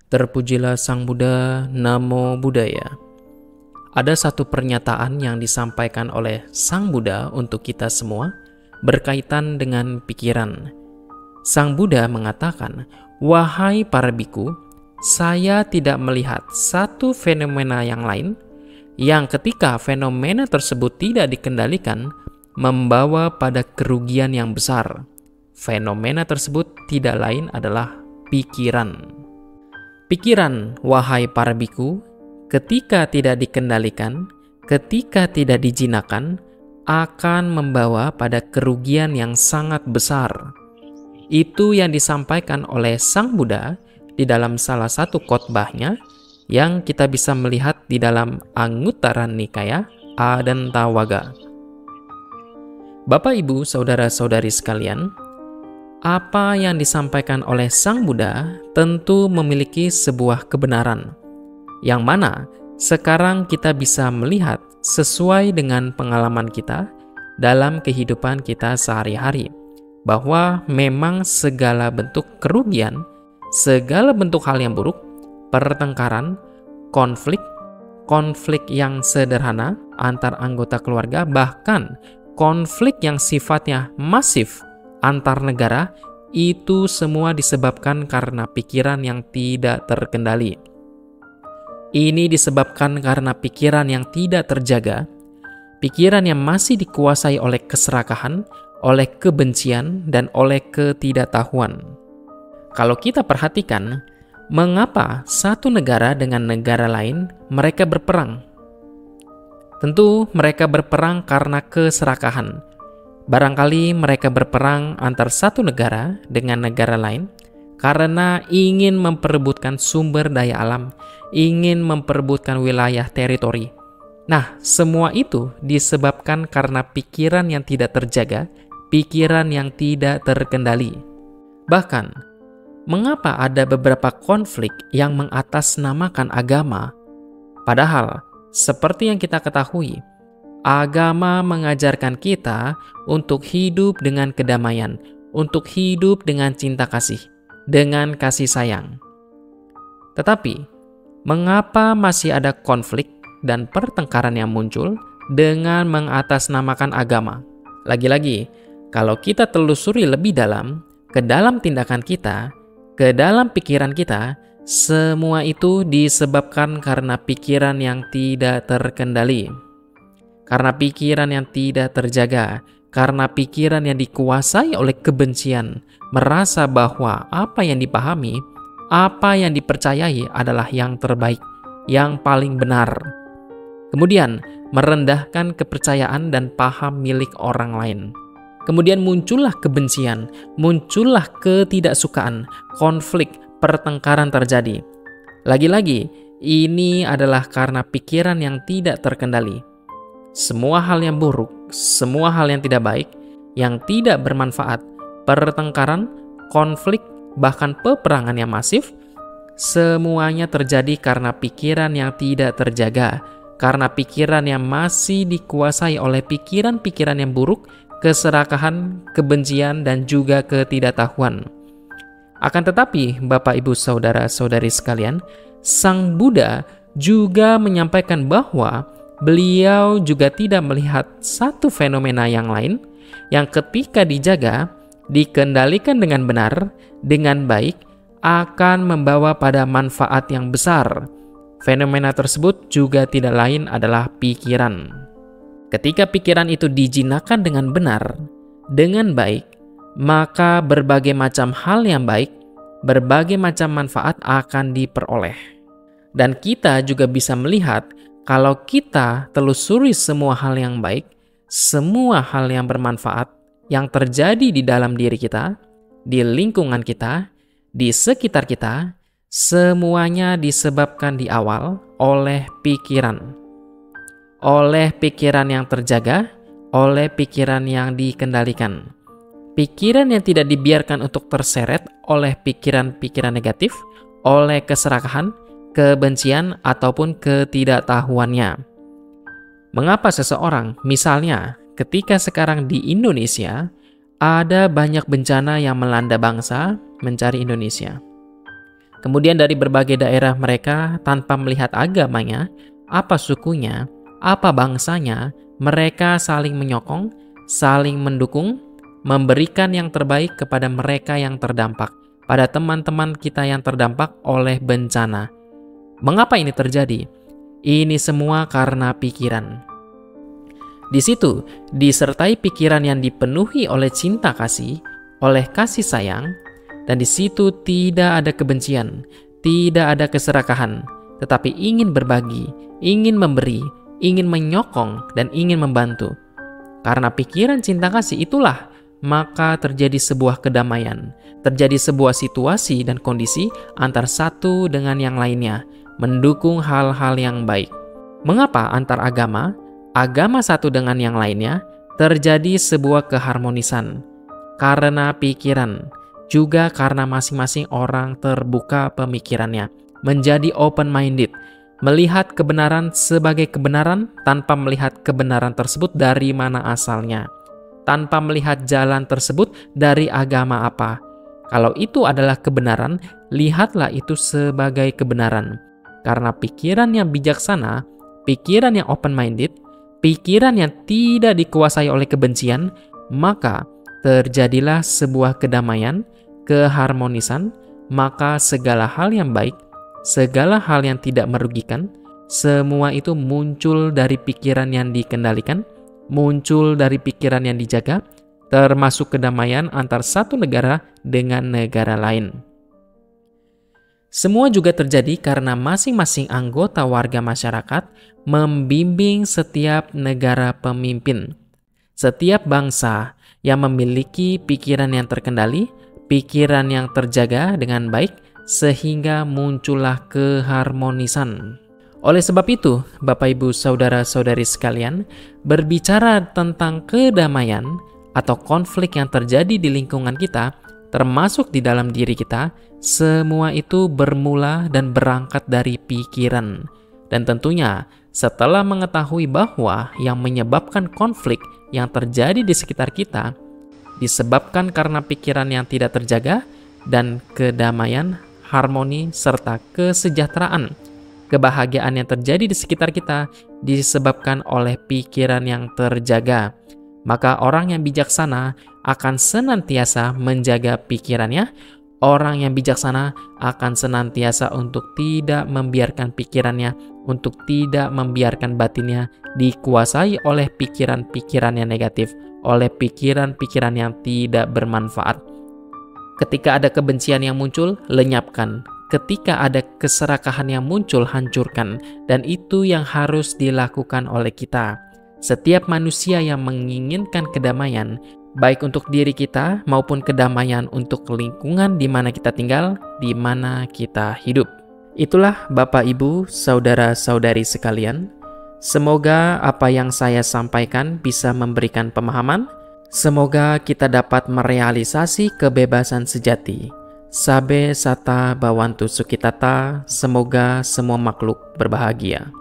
Terpujilah Sang Buddha, Namo Buddhaya. Ada satu pernyataan yang disampaikan oleh Sang Buddha untuk kita semua berkaitan dengan pikiran. Sang Buddha mengatakan, "Wahai para biku, saya tidak melihat satu fenomena yang lain yang ketika fenomena tersebut tidak dikendalikan membawa pada kerugian yang besar. Fenomena tersebut tidak lain adalah pikiran." Pikiran, wahai para biku, ketika tidak dikendalikan, ketika tidak dijinakan, akan membawa pada kerugian yang sangat besar. Itu yang disampaikan oleh Sang Buddha di dalam salah satu khotbahnya yang kita bisa melihat di dalam Anguttara Nikaya Adantawagga. Bapak, Ibu, saudara-saudari sekalian, apa yang disampaikan oleh Sang Buddha tentu memiliki sebuah kebenaran, yang mana sekarang kita bisa melihat sesuai dengan pengalaman kita dalam kehidupan kita sehari-hari, bahwa memang segala bentuk kerugian, segala bentuk hal yang buruk, pertengkaran, konflik yang sederhana antar anggota keluarga, bahkan konflik yang sifatnya masif antar negara, itu semua disebabkan karena pikiran yang tidak terkendali. Ini disebabkan karena pikiran yang tidak terjaga, pikiran yang masih dikuasai oleh keserakahan, oleh kebencian, dan oleh ketidaktahuan. Kalau kita perhatikan, mengapa satu negara dengan negara lain mereka berperang? Tentu mereka berperang karena keserakahan. Barangkali mereka berperang antar satu negara dengan negara lain karena ingin memperebutkan sumber daya alam, ingin memperebutkan wilayah teritori. Nah, semua itu disebabkan karena pikiran yang tidak terjaga, pikiran yang tidak terkendali. Bahkan, mengapa ada beberapa konflik yang mengatasnamakan agama? Padahal, seperti yang kita ketahui, agama mengajarkan kita untuk hidup dengan kedamaian, untuk hidup dengan cinta kasih, dengan kasih sayang. Tetapi, mengapa masih ada konflik dan pertengkaran yang muncul dengan mengatasnamakan agama? Lagi-lagi, kalau kita telusuri lebih dalam, ke dalam tindakan kita, ke dalam pikiran kita, semua itu disebabkan karena pikiran yang tidak terkendali. Karena pikiran yang tidak terjaga, karena pikiran yang dikuasai oleh kebencian, merasa bahwa apa yang dipahami, apa yang dipercayai adalah yang terbaik, yang paling benar. Kemudian merendahkan kepercayaan dan paham milik orang lain. Kemudian muncullah kebencian, muncullah ketidaksukaan, konflik, pertengkaran terjadi. Lagi-lagi, ini adalah karena pikiran yang tidak terkendali. Semua hal yang buruk, semua hal yang tidak baik, yang tidak bermanfaat, pertengkaran, konflik, bahkan peperangan yang masif, semuanya terjadi karena pikiran yang tidak terjaga, karena pikiran yang masih dikuasai oleh pikiran-pikiran yang buruk, keserakahan, kebencian, dan juga ketidaktahuan. Akan tetapi, Bapak, Ibu, saudara-saudari sekalian, Sang Buddha juga menyampaikan bahwa beliau juga tidak melihat satu fenomena yang lain yang ketika dijaga, dikendalikan dengan benar, dengan baik, akan membawa pada manfaat yang besar. Fenomena tersebut juga tidak lain adalah pikiran. Ketika pikiran itu dijinakan dengan benar, dengan baik, maka berbagai macam hal yang baik, berbagai macam manfaat akan diperoleh. Dan kita juga bisa melihat kalau kita telusuri semua hal yang baik, semua hal yang bermanfaat yang terjadi di dalam diri kita, di lingkungan kita, di sekitar kita, semuanya disebabkan di awal oleh pikiran. Oleh pikiran yang terjaga, oleh pikiran yang dikendalikan. Pikiran yang tidak dibiarkan untuk terseret oleh pikiran-pikiran negatif, oleh keserakahan, kebencian, ataupun ketidaktahuannya. Mengapa seseorang, misalnya ketika sekarang di Indonesia, ada banyak bencana yang melanda bangsa mencari Indonesia. Kemudian dari berbagai daerah mereka tanpa melihat agamanya, apa sukunya, apa bangsanya, mereka saling menyokong, saling mendukung, memberikan yang terbaik kepada mereka yang terdampak, pada teman-teman kita yang terdampak oleh bencana. Mengapa ini terjadi? Ini semua karena pikiran. Di situ disertai pikiran yang dipenuhi oleh cinta kasih, oleh kasih sayang, dan di situ tidak ada kebencian, tidak ada keserakahan, tetapi ingin berbagi, ingin memberi, ingin menyokong, dan ingin membantu. Karena pikiran cinta kasih itulah, maka terjadi sebuah kedamaian, terjadi sebuah situasi dan kondisi antar satu dengan yang lainnya, mendukung hal-hal yang baik. Mengapa antar agama satu dengan yang lainnya, terjadi sebuah keharmonisan? Karena pikiran, juga karena masing-masing orang terbuka pemikirannya, menjadi open-minded, melihat kebenaran sebagai kebenaran tanpa melihat kebenaran tersebut dari mana asalnya, tanpa melihat jalan tersebut dari agama apa. Kalau itu adalah kebenaran, lihatlah itu sebagai kebenaran. Karena pikiran yang bijaksana, pikiran yang open-minded, pikiran yang tidak dikuasai oleh kebencian, maka terjadilah sebuah kedamaian, keharmonisan, maka segala hal yang baik, segala hal yang tidak merugikan, semua itu muncul dari pikiran yang dikendalikan, muncul dari pikiran yang dijaga, termasuk kedamaian antar satu negara dengan negara lain. Semua juga terjadi karena masing-masing anggota warga masyarakat membimbing setiap negara pemimpin. Setiap bangsa yang memiliki pikiran yang terkendali, pikiran yang terjaga dengan baik, sehingga muncullah keharmonisan. Oleh sebab itu, Bapak Ibu Saudara-saudari sekalian, berbicara tentang kedamaian atau konflik yang terjadi di lingkungan kita, termasuk di dalam diri kita, semua itu bermula dan berangkat dari pikiran. Dan tentunya, setelah mengetahui bahwa yang menyebabkan konflik yang terjadi di sekitar kita disebabkan karena pikiran yang tidak terjaga, dan kedamaian, harmoni, serta kesejahteraan, kebahagiaan yang terjadi di sekitar kita disebabkan oleh pikiran yang terjaga. Maka orang yang bijaksana akan senantiasa menjaga pikirannya. Orang yang bijaksana akan senantiasa untuk tidak membiarkan pikirannya, untuk tidak membiarkan batinnya dikuasai oleh pikiran-pikiran yang negatif, oleh pikiran-pikiran yang tidak bermanfaat. Ketika ada kebencian yang muncul, lenyapkan. Ketika ada keserakahan yang muncul, hancurkan. Dan itu yang harus dilakukan oleh kita. Setiap manusia yang menginginkan kedamaian, baik untuk diri kita maupun kedamaian untuk lingkungan di mana kita tinggal, di mana kita hidup. Itulah Bapak Ibu, saudara-saudari sekalian. Semoga apa yang saya sampaikan bisa memberikan pemahaman. Semoga kita dapat merealisasi kebebasan sejati. Sabe sata bawantu sukitata, semoga semua makhluk berbahagia.